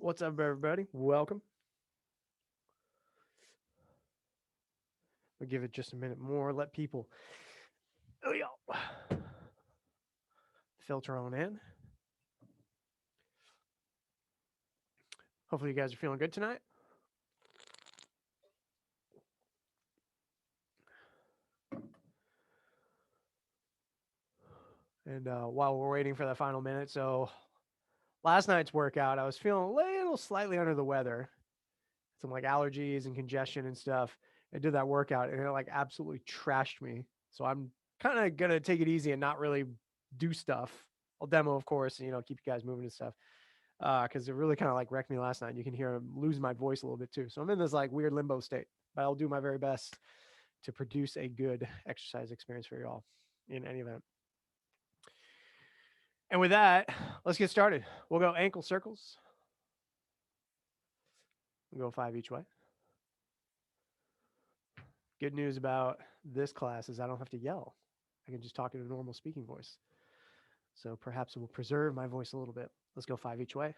What's up, everybody? Welcome. We'll give it just a minute more. Let people filter on in. Hopefully, you guys are feeling good tonight. And while we're waiting for that final minute, so last night's workout, I was feeling a little slightly under the weather, some like allergies and congestion and stuff. I did that workout and it like absolutely trashed me. So I'm kind of gonna take it easy and not really do stuff. I'll demo, of course, and keep you guys moving and stuff. Because it really kind of like wrecked me last night. And you can hear him lose my voice a little bit too. So I'm in this like weird limbo state, but I'll do my very best to produce a good exercise experience for you all in any event. And with that, let's get started. We'll go ankle circles. We'll go 5 each way. Good news about this class is I don't have to yell. I can just talk in a normal speaking voice. So perhaps it will preserve my voice a little bit. Let's go 5 each way.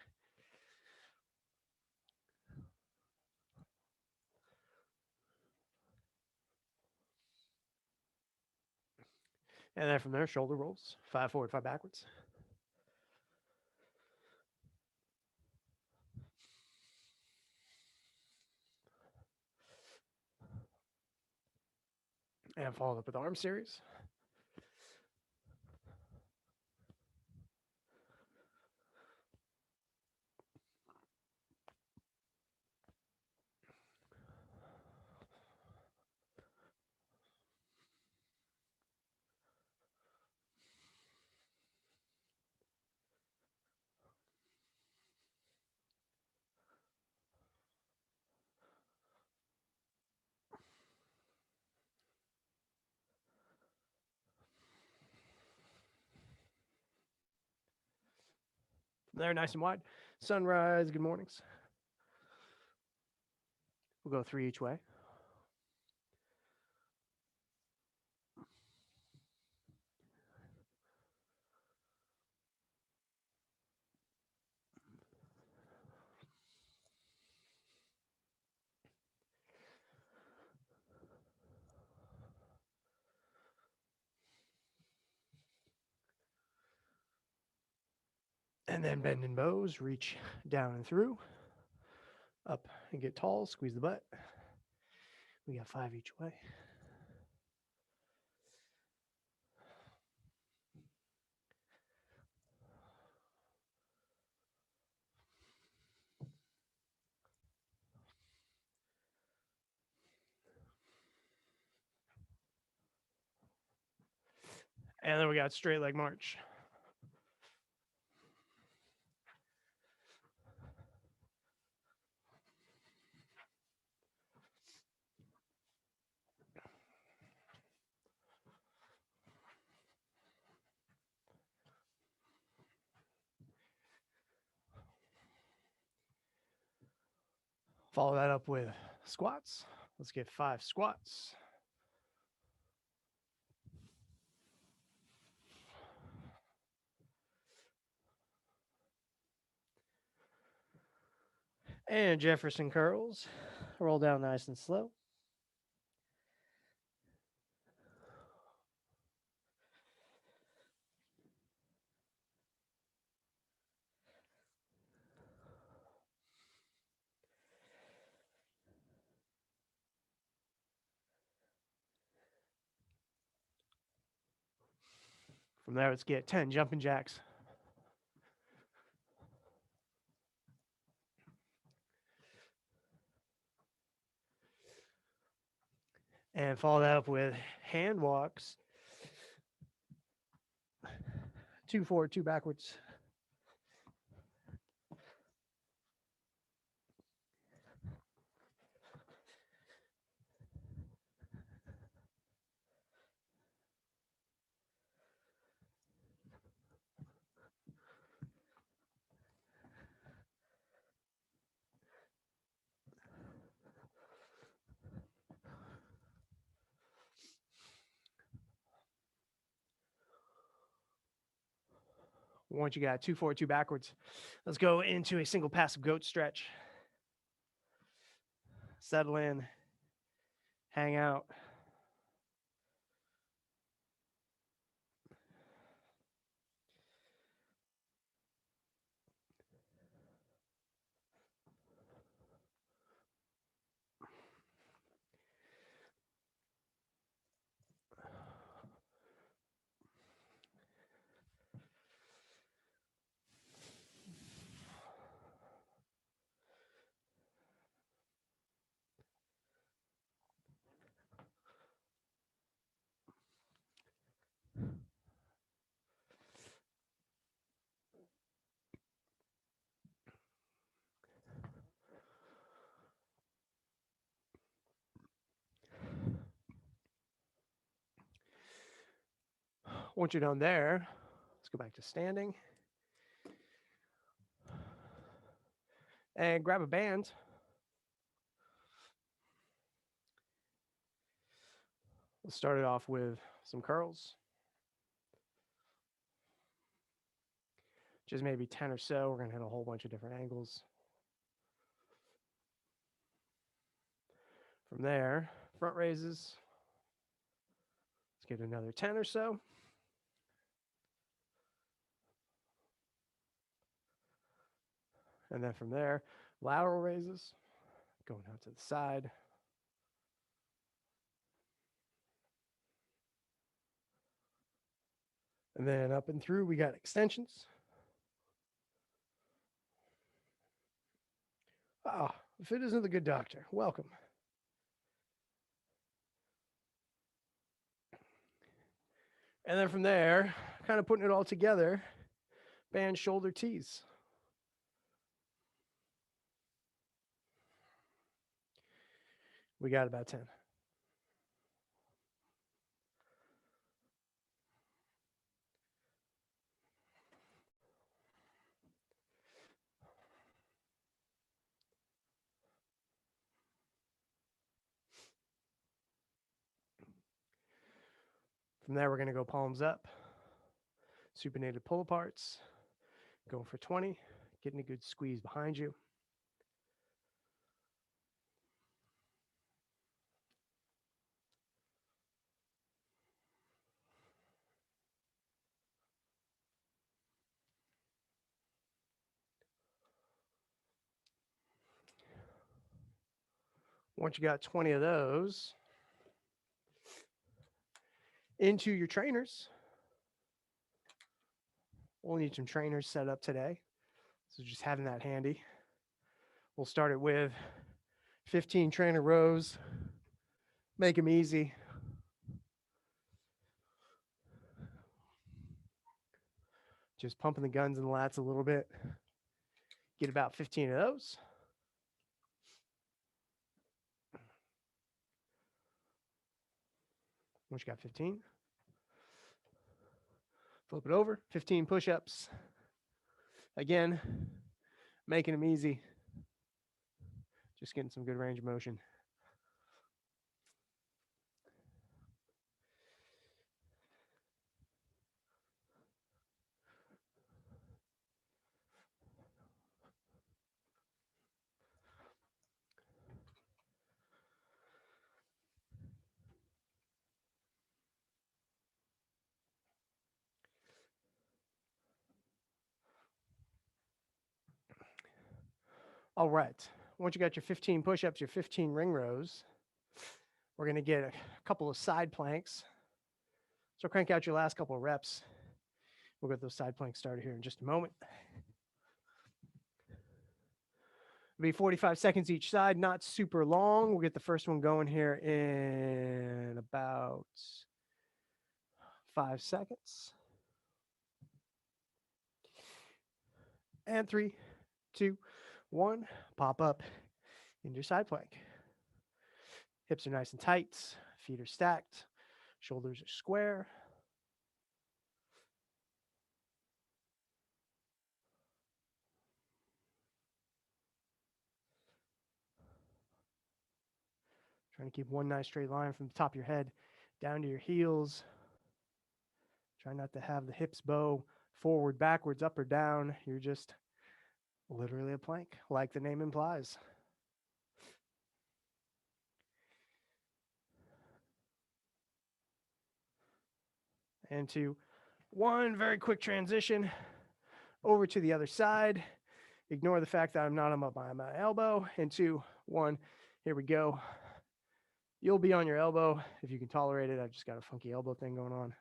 And then from there, shoulder rolls, 5 forward, 5 backwards. And followed up with arm series. From there, nice and wide. Sunrise, good mornings. We'll go 3 each way. And then bend and bows, reach down and through, up and get tall, squeeze the butt. We got 5 each way. And then we got straight leg march. Follow that up with squats. Let's get 5 squats. And Jefferson curls. Roll down nice and slow. From there, let's get 10 jumping jacks. And follow that up with hand walks. 2 forward, 2 backwards. Once you got 2 forward, 2 backwards, let's go into a single passive goat stretch. Settle in, hang out. Once you're done there, let's go back to standing. And grab a band. Let's start it off with some curls. Just maybe 10 or so. We're going to hit a whole bunch of different angles. From there, front raises. Let's get another 10 or so. And then from there, lateral raises, going out to the side. And then up and through, we got extensions. Ah, if it isn't the good doctor, welcome. And then from there, kind of putting it all together, band shoulder tees. We got about 10. From there, we're going to go palms up, supinated pull aparts, going for 20, getting a good squeeze behind you. Once you got 20 of those, into your trainers. We'll need some trainers set up today. So just having that handy. We'll start it with 15 trainer rows. Make them easy. Just pumping the guns and the lats a little bit. Get about 15 of those. Once you got 15, flip it over, 15 push-ups. Again, making them easy. Just getting some good range of motion. All right. Once you got your 15 push-ups, your 15 ring rows, we're going to get a couple of side planks. So crank out your last couple of reps. We'll get those side planks started here in just a moment. It'll be 45 seconds each side, not super long. We'll get the first one going here in about 5 seconds. And 3, 2, 1, pop up into your side plank. Hips are nice and tight, feet are stacked, shoulders are square. Trying to keep one nice straight line from the top of your head down to your heels. Try not to have the hips bow forward, backwards, up or down. You're just literally a plank, like the name implies. And to one very quick transition over to the other side. Ignore the fact that I'm not on my elbow. And 2, 1, here we go. You'll be on your elbow if you can tolerate it. I've just got a funky elbow thing going on.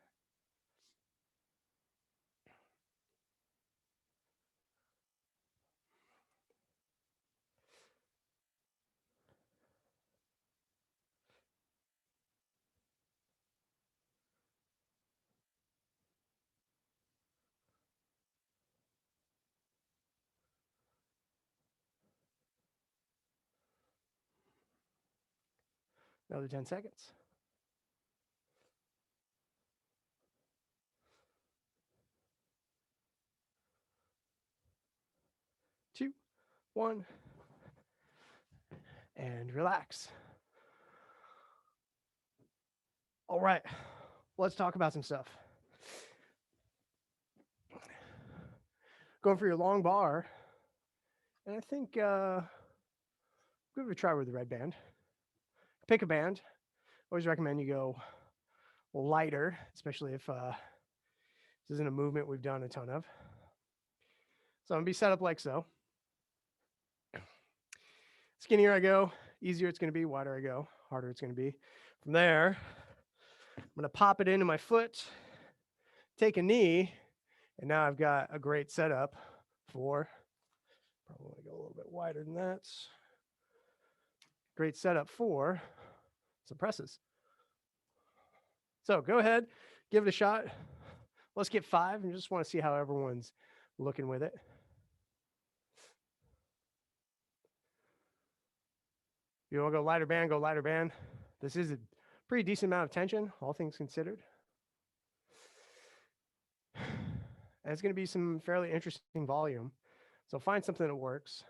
Another 10 seconds. 2, 1, and relax. All right, let's talk about some stuff. Going for your long bar, and I think give it a try with the red band. Pick a band. Always recommend you go lighter, especially if this isn't a movement we've done a ton of. So I'm gonna be set up like so. Skinnier I go, easier it's gonna be. Wider I go, harder it's gonna be. From there, I'm gonna pop it into my foot, take a knee, and now I've got a great setup for, probably want to go a little bit wider than that. Great setup for some presses. So go ahead, give it a shot. Let's get 5 and just want to see how everyone's looking with it. You want to go lighter band, go lighter band. This is a pretty decent amount of tension, all things considered. And it's going to be some fairly interesting volume. So find something that works.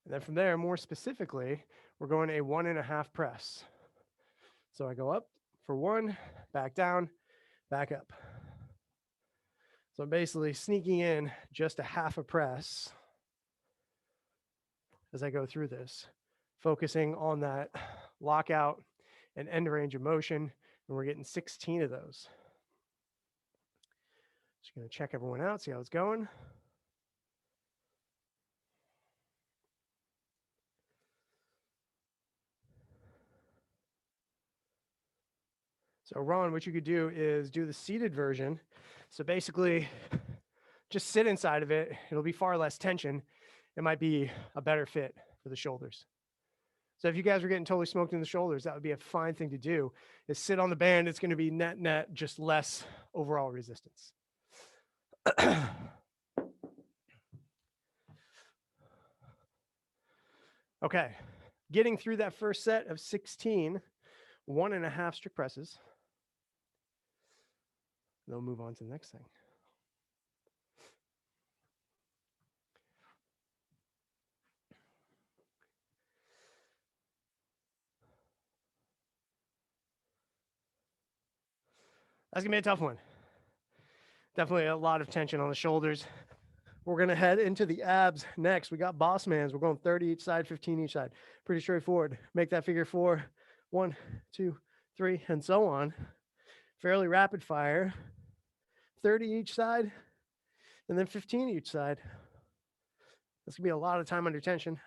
And then from there, more specifically, we're going a 1.5 press. So I go up for 1, back down, back up. So I'm basically sneaking in just a half a press as I go through this, focusing on that lockout and end range of motion, and we're getting 16 of those. Just gonna check everyone out, see how it's going. So Ron, what you could do is do the seated version. So basically, just sit inside of it. It'll be far less tension. It might be a better fit for the shoulders. So if you guys are getting totally smoked in the shoulders, that would be a fine thing to do, is sit on the band. It's going to be net, just less overall resistance. Okay, getting through that first set of 16, 1.5 strict presses. They'll move on to the next thing. That's gonna be a tough one. Definitely a lot of tension on the shoulders. We're gonna head into the abs next. We got boss mans. We're going 30 each side, 15 each side. Pretty straightforward. Make that figure 4, 1, 2, 3, and so on. Fairly rapid fire. 30 each side, and then 15 each side. That's gonna be a lot of time under tension.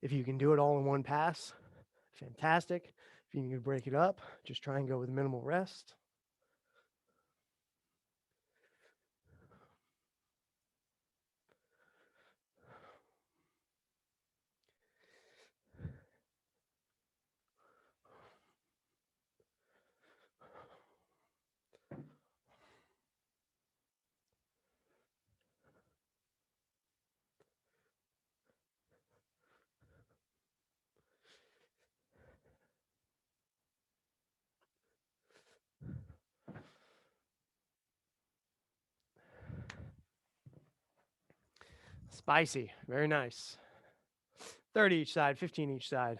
If you can do it all in one pass, fantastic. If you can break it up, just try and go with minimal rest. Spicy. Very nice. 30 each side, 15 each side.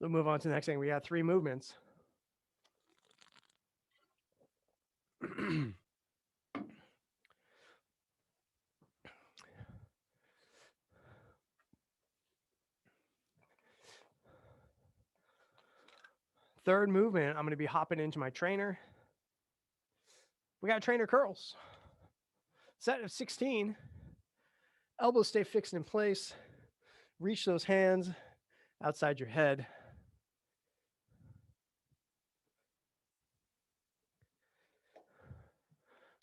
We'll move on to the next thing. We got 3 movements. Third movement, I'm going to be hopping into my trainer. We got trainer curls. Set of 16. Elbows stay fixed in place. Reach those hands outside your head.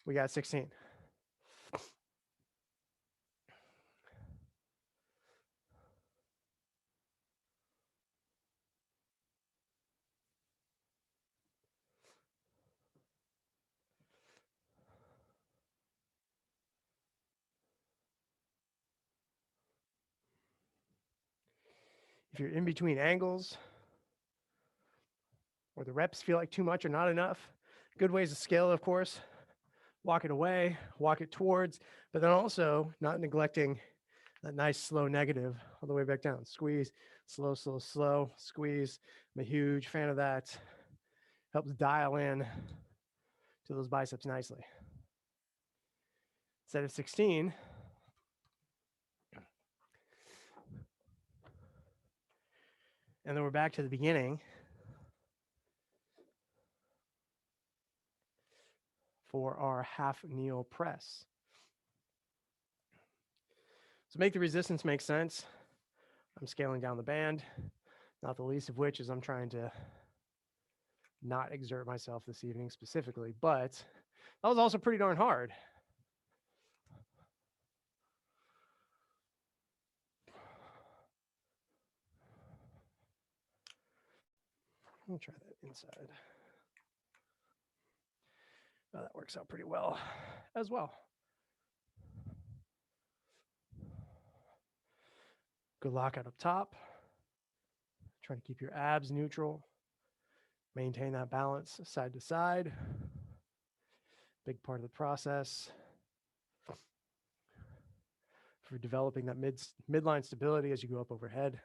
We got 16. If you're in between angles or the reps feel like too much or not enough, good ways to scale, of course. Walk it away, walk it towards, but then also not neglecting that nice slow negative all the way back down. Squeeze, slow, slow, slow, squeeze. I'm a huge fan of that. Helps dial in to those biceps nicely. Set of 16. And then we're back to the beginning for our half kneel press. So make the resistance make sense. I'm scaling down the band, not the least of which is I'm trying to not exert myself this evening specifically, but that was also pretty darn hard. Let me try that inside. Oh, that works out pretty well as well. Good lockout up top. Try to keep your abs neutral. Maintain that balance side to side. Big part of the process for developing that midline stability as you go up overhead.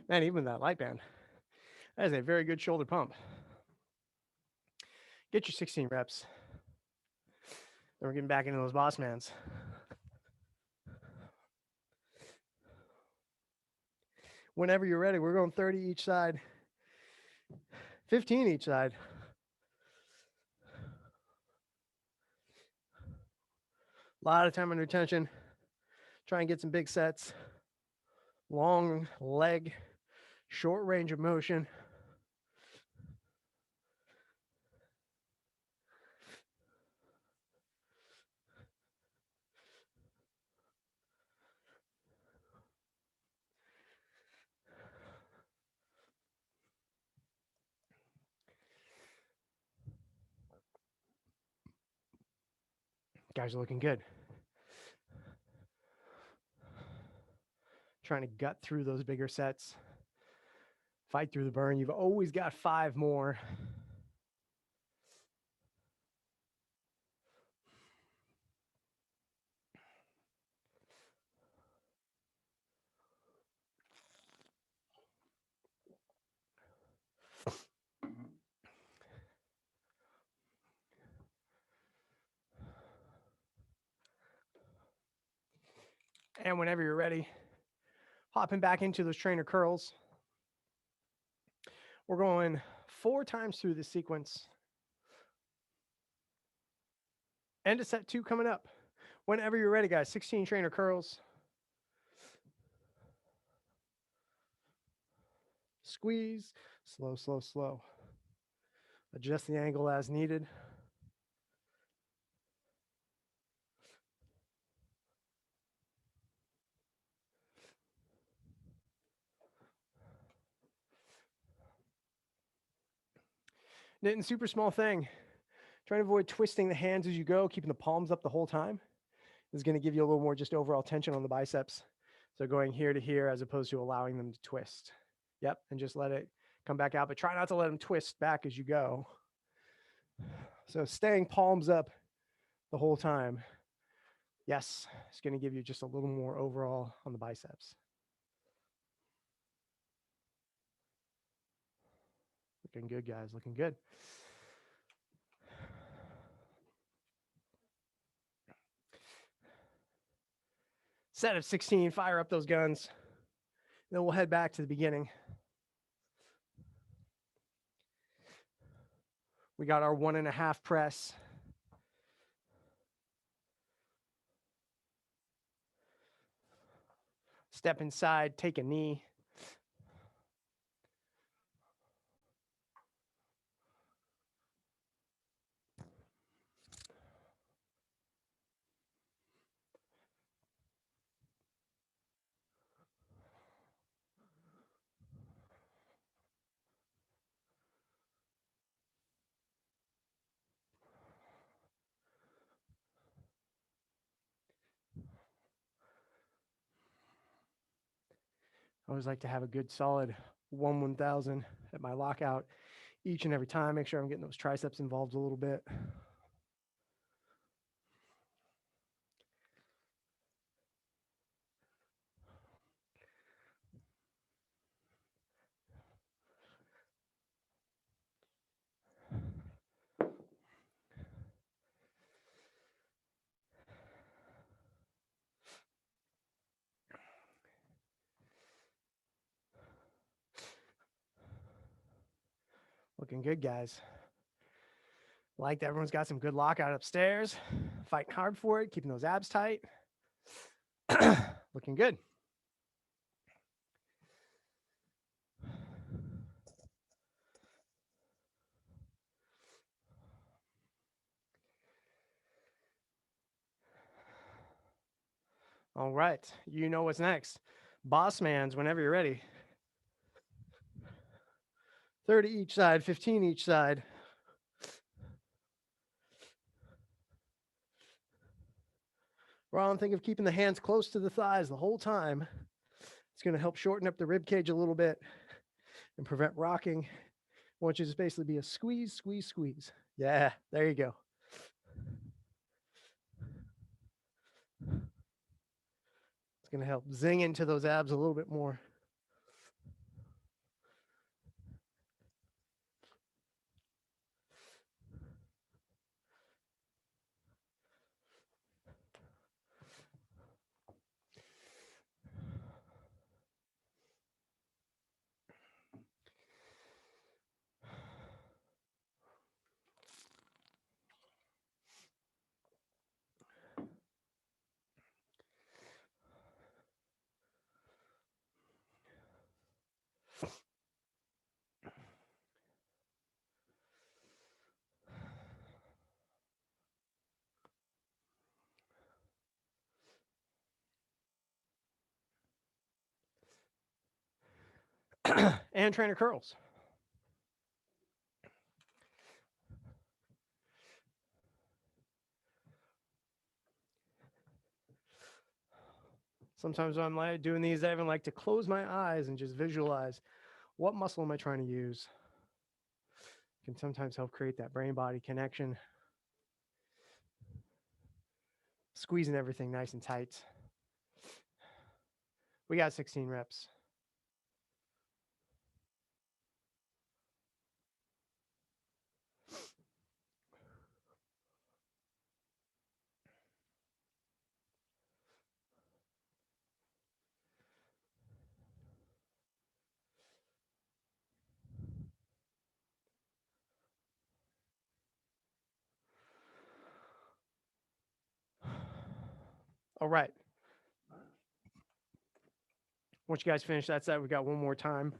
Man, even that light band, that is a very good shoulder pump. Get your 16 reps. Then we're getting back into those boss mans. Whenever you're ready, we're going 30 each side, 15 each side. A lot of time under tension. Try and get some big sets. Long leg, short range of motion. Guys are looking good. Trying to gut through those bigger sets. Fight through the burn. You've always got 5 more. And whenever you're ready, hopping back into those trainer curls. We're going 4 times through the sequence. End of set 2 coming up. Whenever you're ready, guys, 16 trainer curls. squeeze, slow, slow, slow. Adjust the angle as needed. Knitting, super small thing. Try to avoid twisting the hands as you go, keeping the palms up the whole time. This is going to give you a little more just overall tension on the biceps. So going here to here as opposed to allowing them to twist. Yep, and just let it come back out, but try not to let them twist back as you go. So staying palms up the whole time. Yes, it's going to give you just a little more overall on the biceps. Looking good, guys, looking good. Set of 16, fire up those guns. Then we'll head back to the beginning. We got our 1.5 press. Step inside, take a knee. I always like to have a good solid 1,000 at my lockout each and every time. Make sure I'm getting those triceps involved a little bit. Looking good, guys. Like that everyone's got some good lockout upstairs. Fighting hard for it, keeping those abs tight. Looking good. All right, you know what's next. Boss mans, whenever you're ready. 30 each side, 15 each side. Ron, think of keeping the hands close to the thighs the whole time. It's going to help shorten up the rib cage a little bit and prevent rocking. I want you to just basically be a squeeze, squeeze, squeeze. Yeah, there you go. It's going to help zing into those abs a little bit more. And trainer curls. Sometimes when I'm like doing these, I even like to close my eyes and just visualize what muscle am I trying to use. Can sometimes help create that brain body connection. Squeezing everything nice and tight. We got 16 reps. All right. Once you guys finish that set, we got one more time.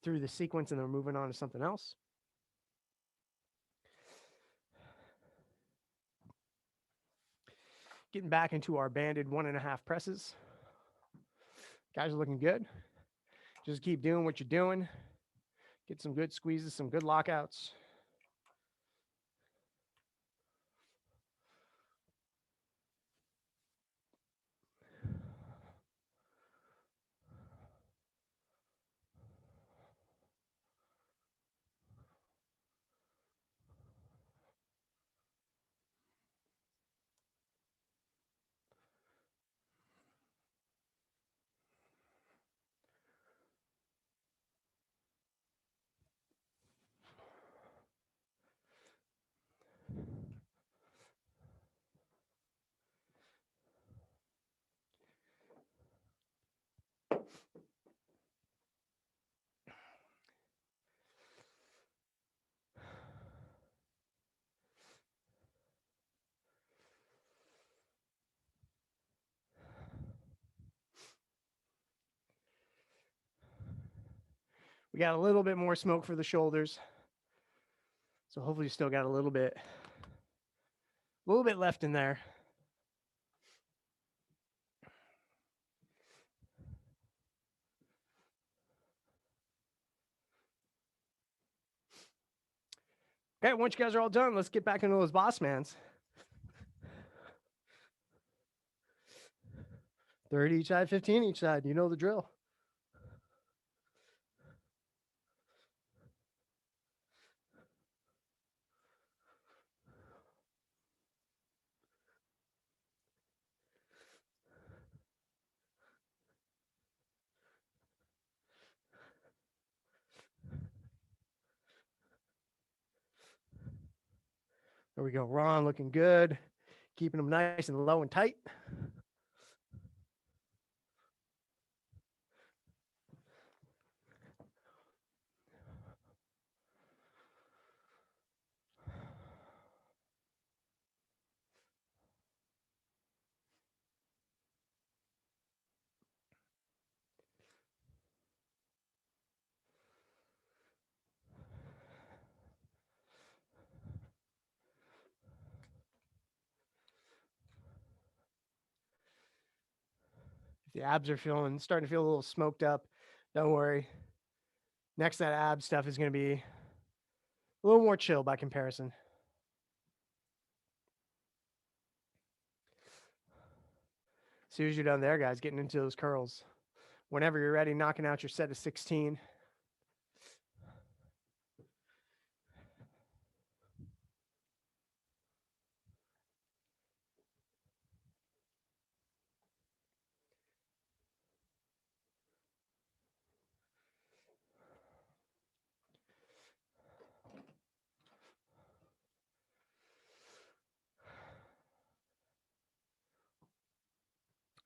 through the sequence and then moving on to something else. Getting back into our banded 1.5 presses. Guys are looking good. Just keep doing what you're doing. Get some good squeezes, some good lockouts. We got a little bit more smoke for the shoulders. So hopefully you still got a little bit left in there. Okay, once you guys are all done, let's get back into those boss mans. 30 each side, 15 each side. You know the drill. There we go. Ron looking good. Keeping them nice and low and tight. If the abs are starting to feel a little smoked up, don't worry. Next, that ab stuff is going to be a little more chill by comparison. As soon as you're done there, guys, getting into those curls. Whenever you're ready, knocking out your set of 16.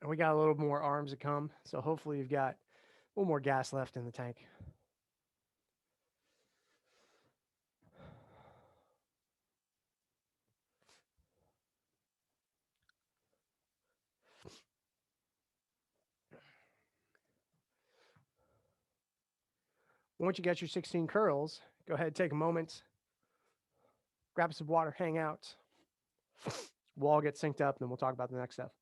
And we got a little more arms to come. So hopefully you've got a little more gas left in the tank. Once you get your 16 curls, go ahead, take a moment, grab some water, hang out. We'll all get synced up, and then we'll talk about the next step.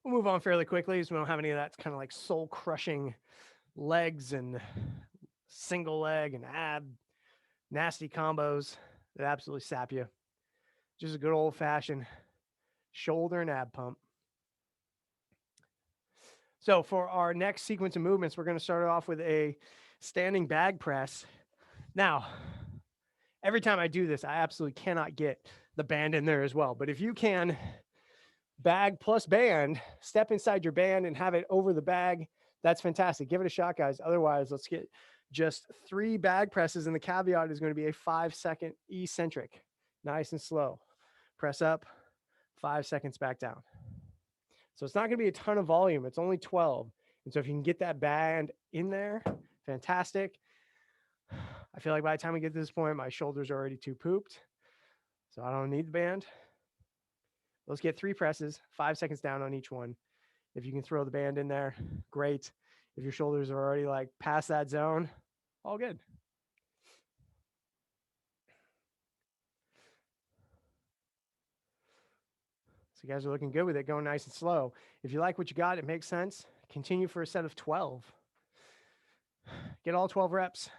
We'll move on fairly quickly as we don't have any of that kind of like soul crushing legs and single leg and ab nasty combos that absolutely sap you. Just a good old fashioned shoulder and ab pump. So for our next sequence of movements, we're going to start off with a standing bag press. Now, every time I do this, I absolutely cannot get the band in there as well. But if you can bag plus band, step inside your band and have it over the bag, that's fantastic. Give it a shot, guys. Otherwise, let's get just 3 bag presses, and the caveat is going to be a 5-second eccentric. Nice and slow. Press up, 5 seconds back down. So it's not going to be a ton of volume. It's only 12. And so if you can get that band in there, fantastic. I feel like by the time we get to this point, my shoulders are already too pooped. So I don't need the band. Let's get 3 presses, 5 seconds down on each one. If you can throw the band in there, great. If your shoulders are already like past that zone, all good. So you guys are looking good with it, going nice and slow. If you like what you got, it makes sense. Continue for a set of 12. Get all 12 reps.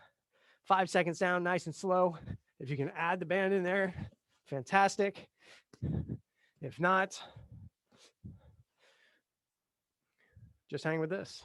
5 seconds down, nice and slow. If you can add the band in there, fantastic. If not, just hang with this.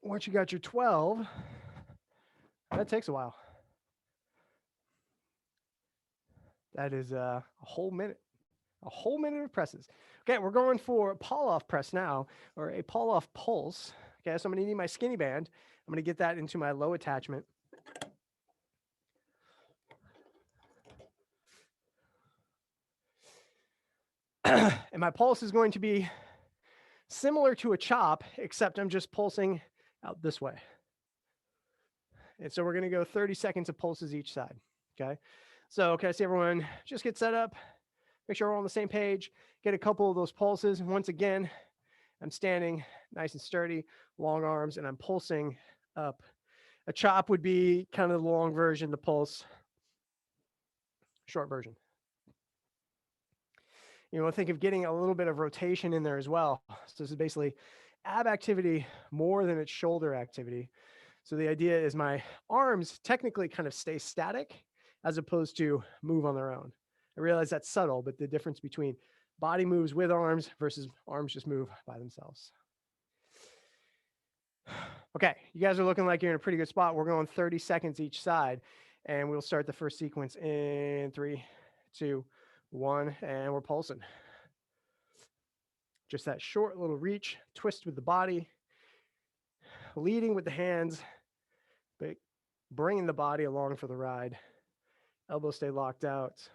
Once you got your 12, that takes a while. That is a whole minute of presses. Okay, we're going for a pull-off press now, or a pull-off pulse. Okay, so I'm going to need my skinny band. I'm going to get that into my low attachment. And my pulse is going to be similar to a chop, except I'm just pulsing out this way. And so we're going to go 30 seconds of pulses each side. Okay, so can I see everyone just get set up? Make sure we're all on the same page. Get a couple of those pulses. Once again, I'm standing nice and sturdy, long arms, and I'm pulsing up. A chop would be kind of the long version, the pulse, short version. You know, think of getting a little bit of rotation in there as well. So this is basically ab activity more than it's shoulder activity. So the idea is my arms technically kind of stay static as opposed to move on their own. I realize that's subtle, but the difference between body moves with arms versus arms just move by themselves. Okay, you guys are looking like you're in a pretty good spot. We're going 30 seconds each side, and we'll start the first sequence in 3, 2, 1, and we're pulsing. Just that short little reach, twist with the body, leading with the hands, but bringing the body along for the ride. Elbows stay locked out.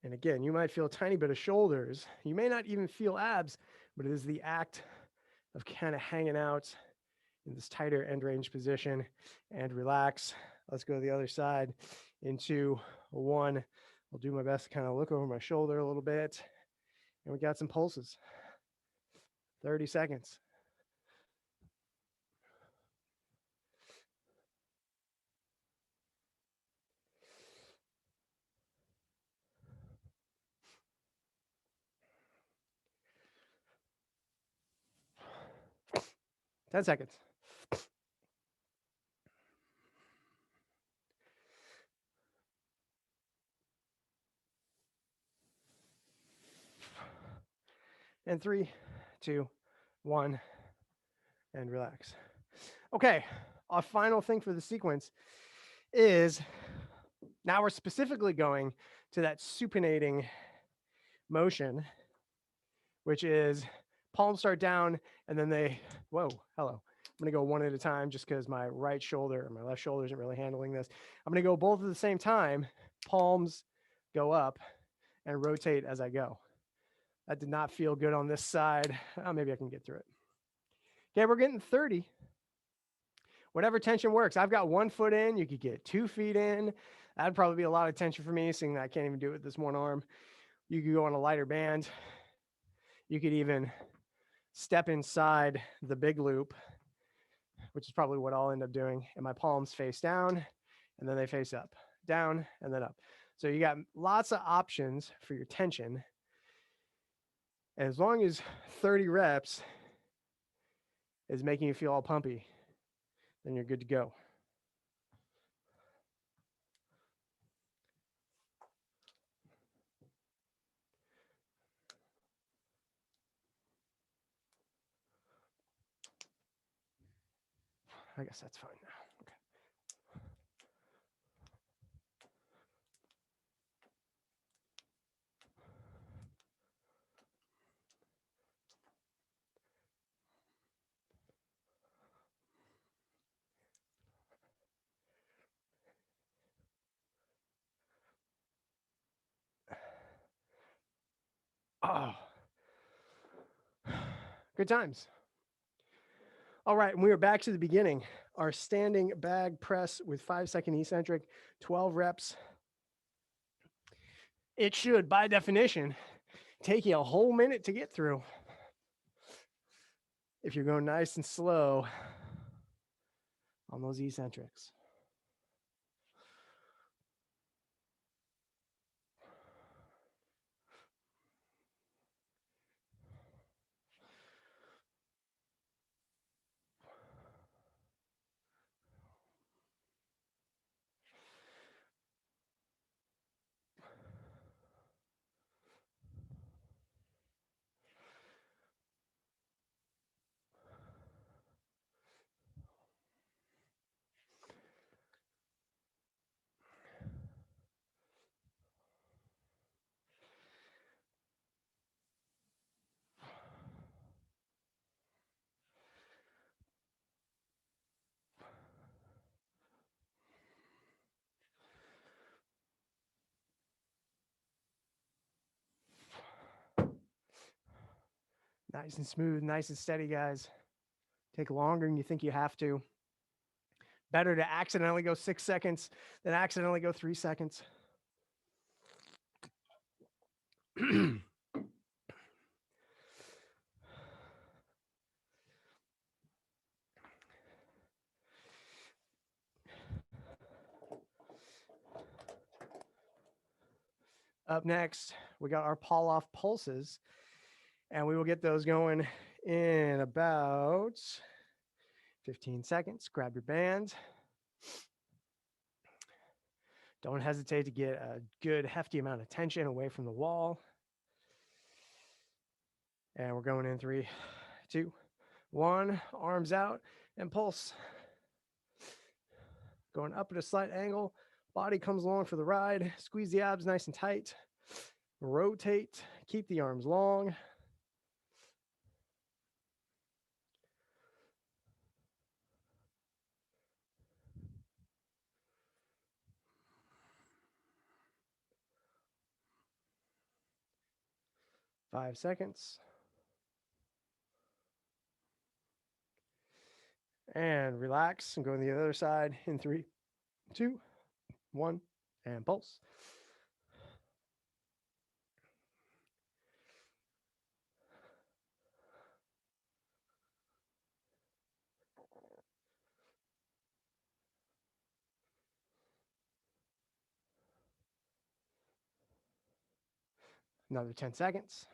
And again, you might feel a tiny bit of shoulders. You may not even feel abs, but it is the act of kind of hanging out in this tighter end range position and relax. Let's go to the other side in 2, 1. I'll do my best to kind of look over my shoulder a little bit. And we got some pulses. 30 seconds. Ten seconds. And 3, 2, 1, and relax. Okay, our final thing for the sequence is now we're specifically going to that supinating motion, which is palms start down and then they, whoa, hello. I'm gonna go one at a time just because my right shoulder or my left shoulder isn't really handling this. I'm gonna go both at the same time, palms go up and rotate as I go. That did not feel good on this side. Maybe I can get through it. Okay, we're getting 30. Whatever tension works. I've got 1 foot in. You could get 2 feet in. That'd probably be a lot of tension for me, seeing that I can't even do it with this one arm. You could go on a lighter band. You could even step inside the big loop, which is probably what I'll end up doing. And my palms face down, and then they face up, down, and then up. So you got lots of options for your tension. And as long as 30 reps is making you feel all pumpy, then you're good to go. I guess that's fine now. Oh, good times. All right, and we are back to the beginning. Our standing bag press with 5-second eccentric, 12 reps. It should, by definition, take you a whole minute to get through. If you're going nice and slow on those eccentrics. Nice and smooth, nice and steady, guys. Take longer than you think you have to. Better to accidentally go 6 seconds than accidentally go 3 seconds. Up next, we got our Pallof pulses, and we will get those going in about 15 seconds. Grab your band. Don't hesitate to get a good hefty amount of tension away from the wall. And we're going in 3, 2, 1. Arms out and pulse. Going up at a slight angle. Body comes along for the ride. Squeeze the abs nice and tight. Rotate. Keep the arms long. Five seconds. And relax and go on the other side in 3, 2, 1, and pulse. Another 10 seconds.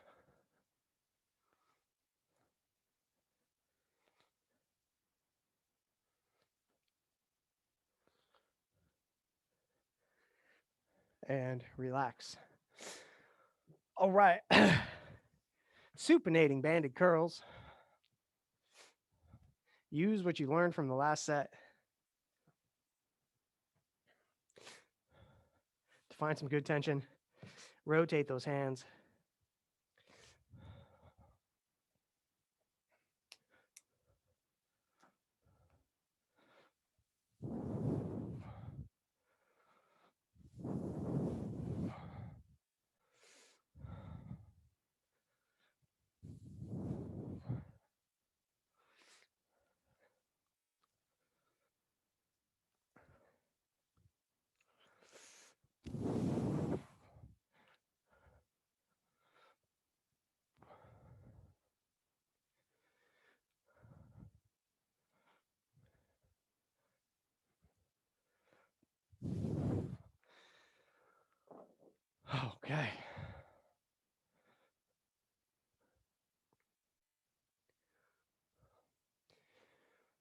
And relax. All right. Supinating banded curls. Use what you learned from the last set to find some good tension. Rotate those hands. Okay.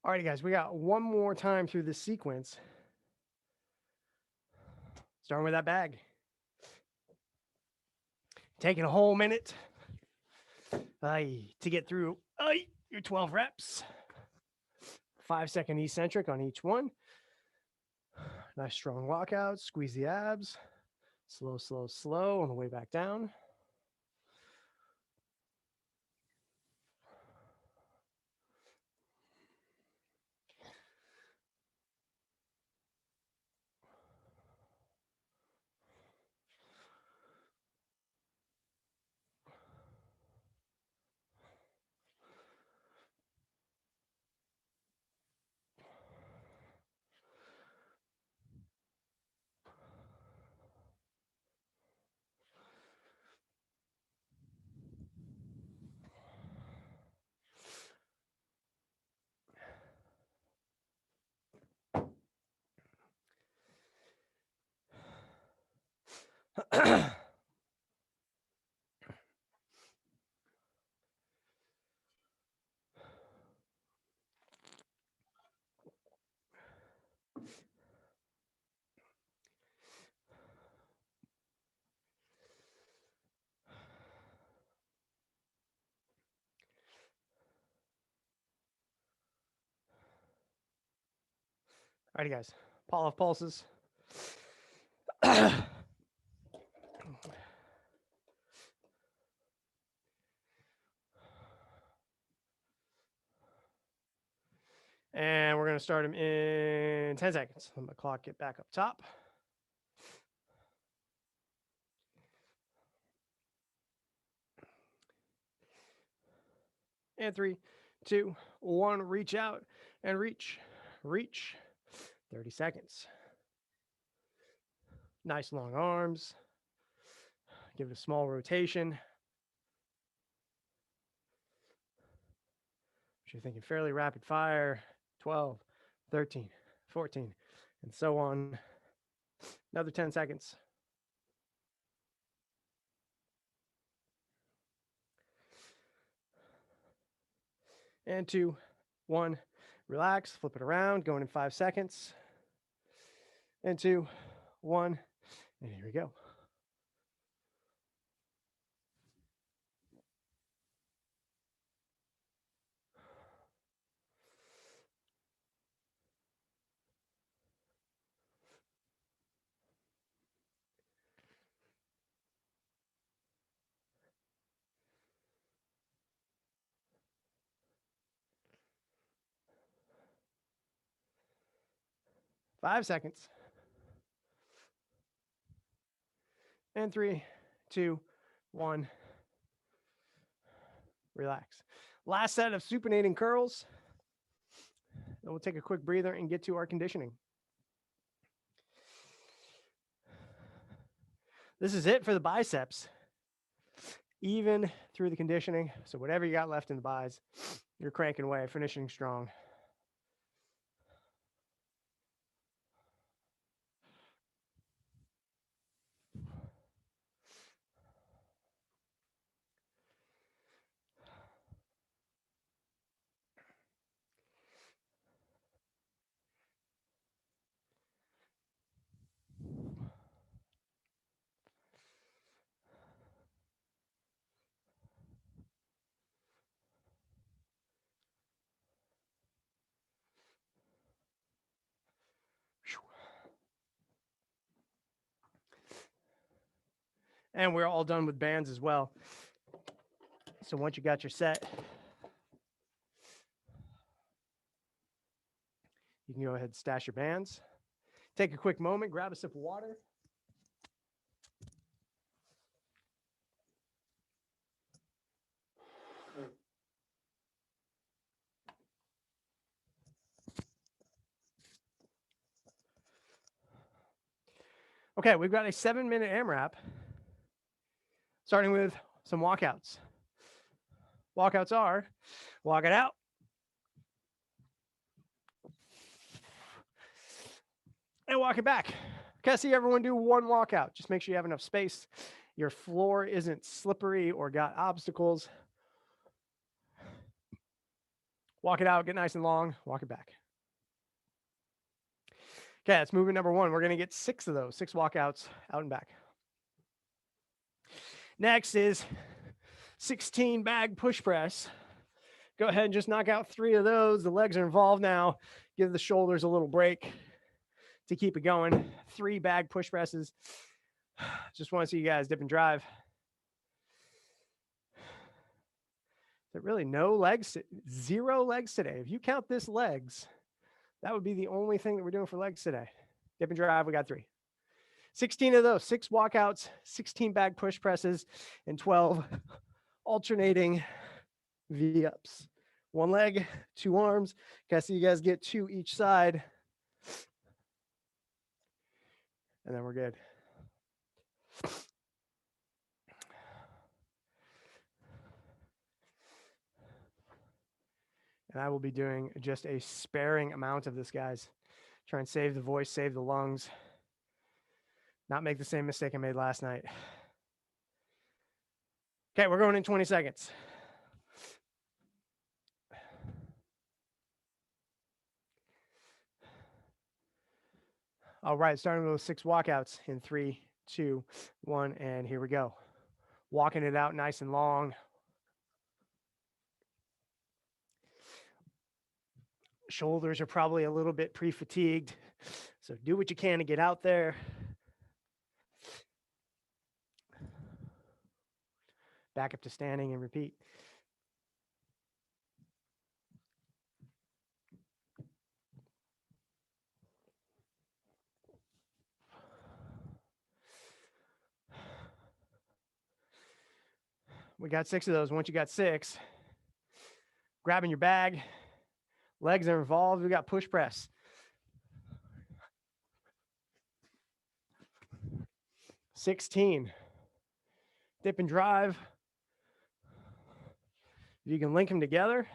All righty, guys, we got one more time through this sequence. Starting with that bag. Taking a whole minute to get through your 12 reps. 5-second eccentric on each one. Nice strong walkout. Squeeze the abs. Slow, slow, slow on the way back down. Alrighty, guys. Pavlov pulses. And we're going to start him in 10 seconds. Let my clock get back up top. And 3, 2, 1. Reach out and reach. Reach. 30 seconds. Nice long arms. Give it a small rotation. If you're thinking fairly rapid fire, 12, 13, 14, and so on. Another 10 seconds. And 2, 1. Relax, flip it around, going in 5 seconds. And 2, 1. And here we go. Five seconds. And 3, 2, 1. Relax. Last set of supinating curls. Then we'll take a quick breather and get to our conditioning. This is it for the biceps. Even through the conditioning. So whatever you got left in the bis, you're cranking away, finishing strong. And we're all done with bands as well. So once you got your set, you can go ahead and stash your bands. Take a quick moment, grab a sip of water. Okay, we've got a 7-minute AMRAP, starting with some walkouts. Walkouts are walk it out, and walk it back. Okay, see everyone do one walkout. Just make sure you have enough space. Your floor isn't slippery or got obstacles. Walk it out, get nice and long, walk it back. Okay, that's movement number 1. We're going to get 6 of those, 6 walkouts out and back. Next is 16 bag push press. Go ahead and just knock out 3 of those. The legs are involved now. Give the shoulders a little break to keep it going. 3 bag push presses. Just want to see you guys dip and drive. There really no legs, 0 legs today. If you count this legs, that would be the only thing that we're doing for legs today. Dip and drive, we got 3. 16 of those, 6 walkouts, 16 bag push presses, and 12 alternating V-ups. 1 leg, 2 arms. Gotta see you guys get 2 each side. And then we're good. And I will be doing just a sparing amount of this, guys. Try and save the voice, save the lungs. Not make the same mistake I made last night. Okay, we're going in 20 seconds. All right, starting with 6 walkouts in 3, 2, 1, and here we go. Walking it out nice and long. Shoulders are probably a little bit pre-fatigued, so do what you can to get out there. Back up to standing and repeat. We got 6 of those. Once you got 6, grabbing your bag, legs are involved. We got push press. 16. Dip and drive. If you can link them together,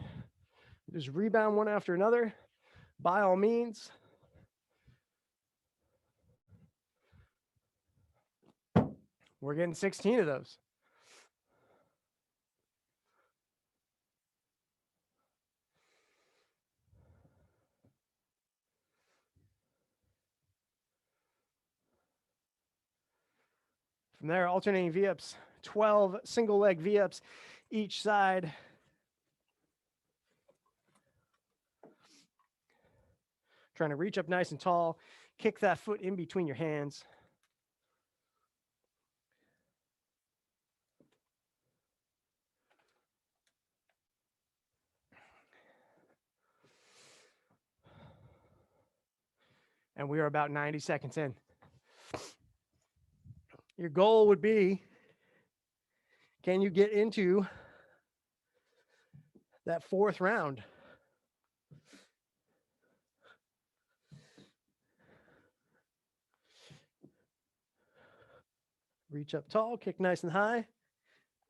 just rebound one after another, by all means. We're getting 16 of those. From there, alternating V-ups, 12 single leg V-ups each side. Trying to reach up nice and tall, kick that foot in between your hands. And we are about 90 seconds in. Your goal would be, can you get into that 4th round? Reach up tall, kick nice and high.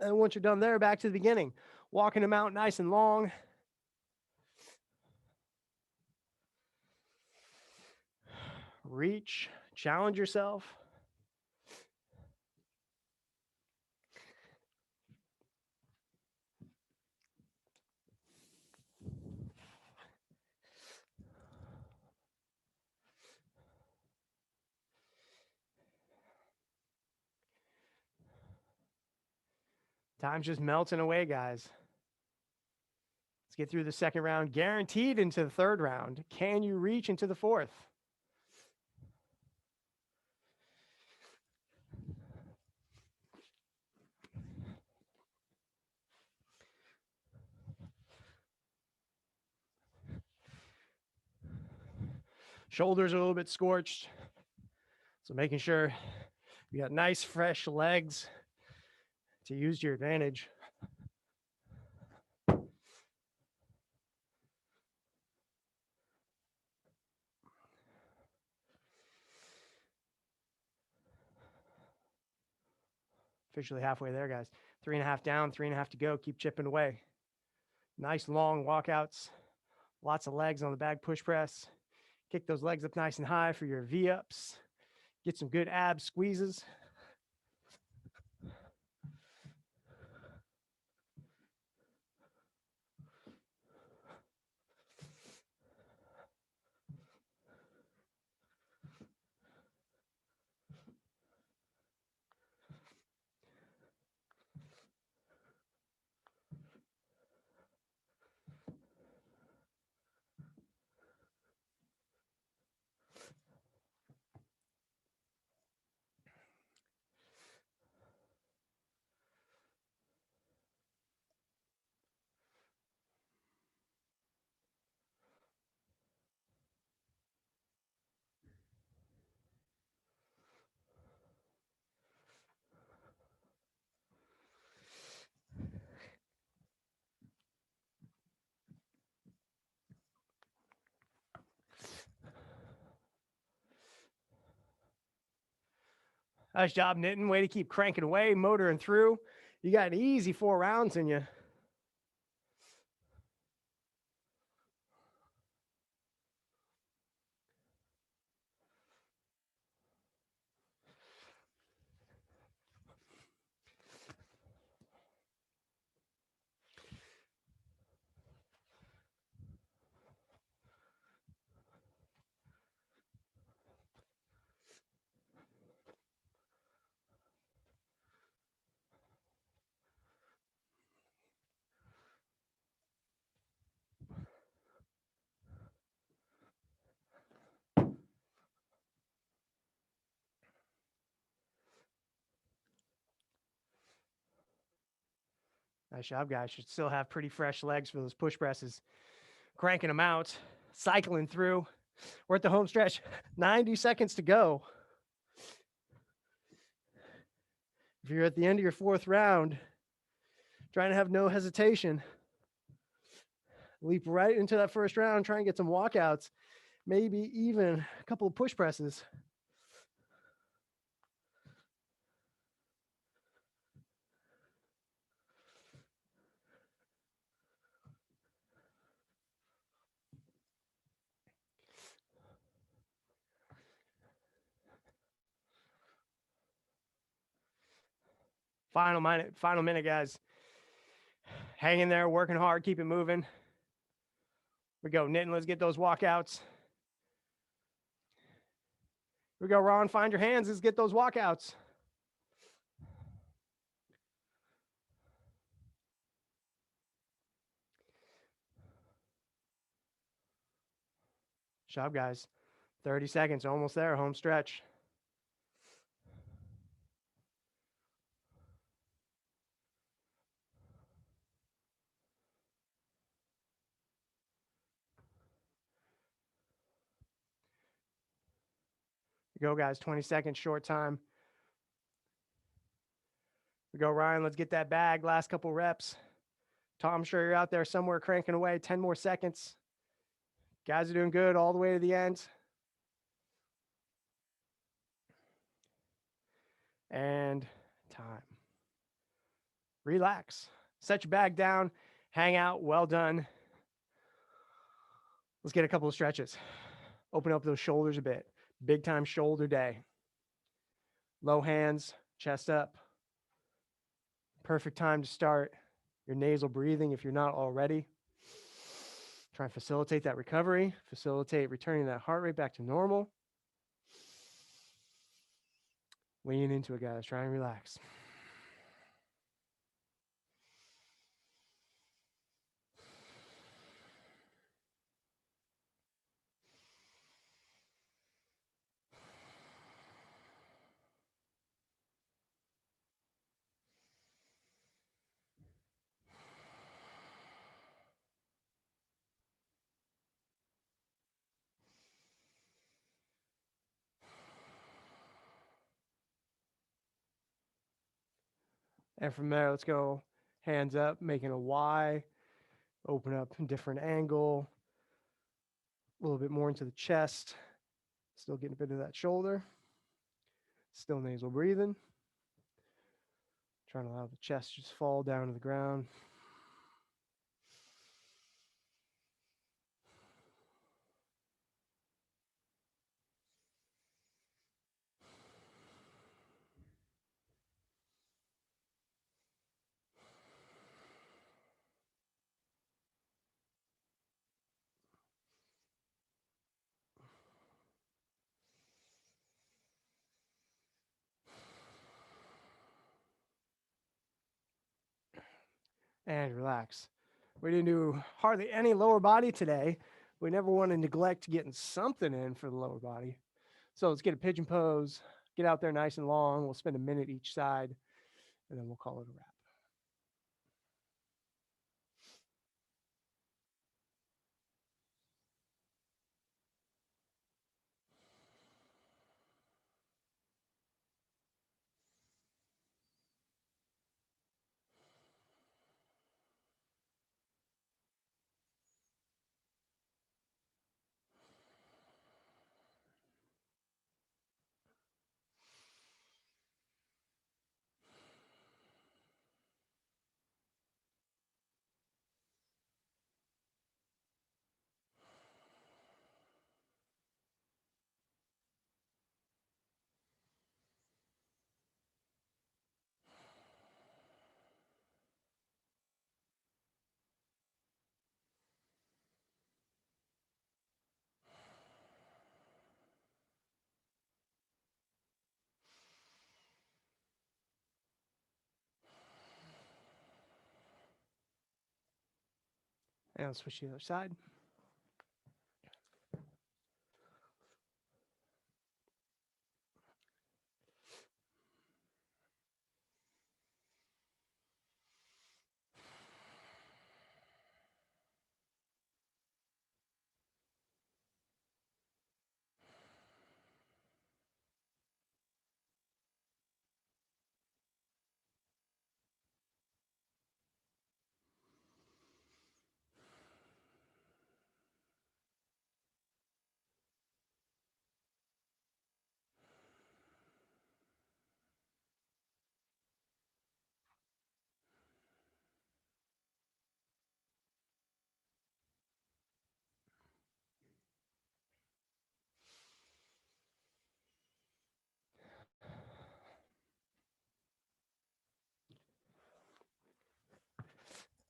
And once you're done there, back to the beginning. Walking them out nice and long. Reach, challenge yourself. Time's just melting away, guys. Let's get through the 2nd round. Guaranteed into the 3rd round. Can you reach into the 4th? Shoulders are a little bit scorched. So making sure you got nice, fresh legs to use to your advantage. Officially halfway there, guys. 3.5 down, 3.5 to go. Keep chipping away. Nice long walkouts. Lots of legs on the bag push press. Kick those legs up nice and high for your V-ups. Get some good ab squeezes. Nice job, Nitin. Way to keep cranking away, motoring through. You got an easy 4 rounds in you. Nice job, guys. Should still have pretty fresh legs for those push presses. Cranking them out, cycling through. We're at the home stretch. 90 seconds to go. If you're at the end of your 4th round, trying to have no hesitation, leap right into that 1st round, try and get some walkouts, maybe even a couple of push presses. Final minute, guys. Hang in there, working hard, keep it moving. We go, Nitin, let's get those walkouts. We go, Ron, find your hands, let's get those walkouts. Job, guys. 30 seconds, almost there, home stretch. Go, guys, 20 seconds, short time. We go, Ryan, let's get that bag, last couple reps. Tom, I'm sure you're out there somewhere cranking away, 10 more seconds. Guys are doing good all the way to the end. And time. Relax. Set your bag down. Hang out. Well done. Let's get a couple of stretches. Open up those shoulders a bit. Big time shoulder day. Low hands, chest up. Perfect time to start your nasal breathing if you're not already. Try and facilitate that recovery. Facilitate returning that heart rate back to normal. Lean into it, guys. Try and relax. And from there, let's go hands up, making a Y. Open up a different angle. A little bit more into the chest. Still getting a bit of that shoulder. Still nasal breathing. Trying to allow the chest to just fall down to the ground. And relax. We didn't do hardly any lower body today. We never want to neglect getting something in for the lower body. So let's get a pigeon pose, get out there nice and long. We'll spend a minute each side, and then we'll call it a wrap. And I'll switch to the other side.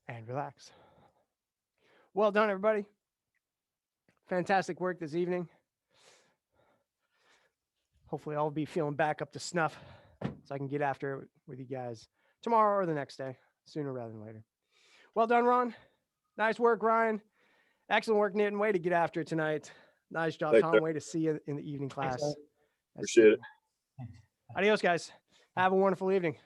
And relax. Well done, everybody. Fantastic work this evening. Hopefully I'll be feeling back up to snuff so I can get after it with you guys tomorrow or the next day, sooner rather than later. Well done, Ron. Nice work, Ryan. Excellent work, Nitin. Way to get after it tonight. Nice job, Thanks, Tom. sir. Way to see you in the evening class. Appreciate it. Adios, guys. Have a wonderful evening.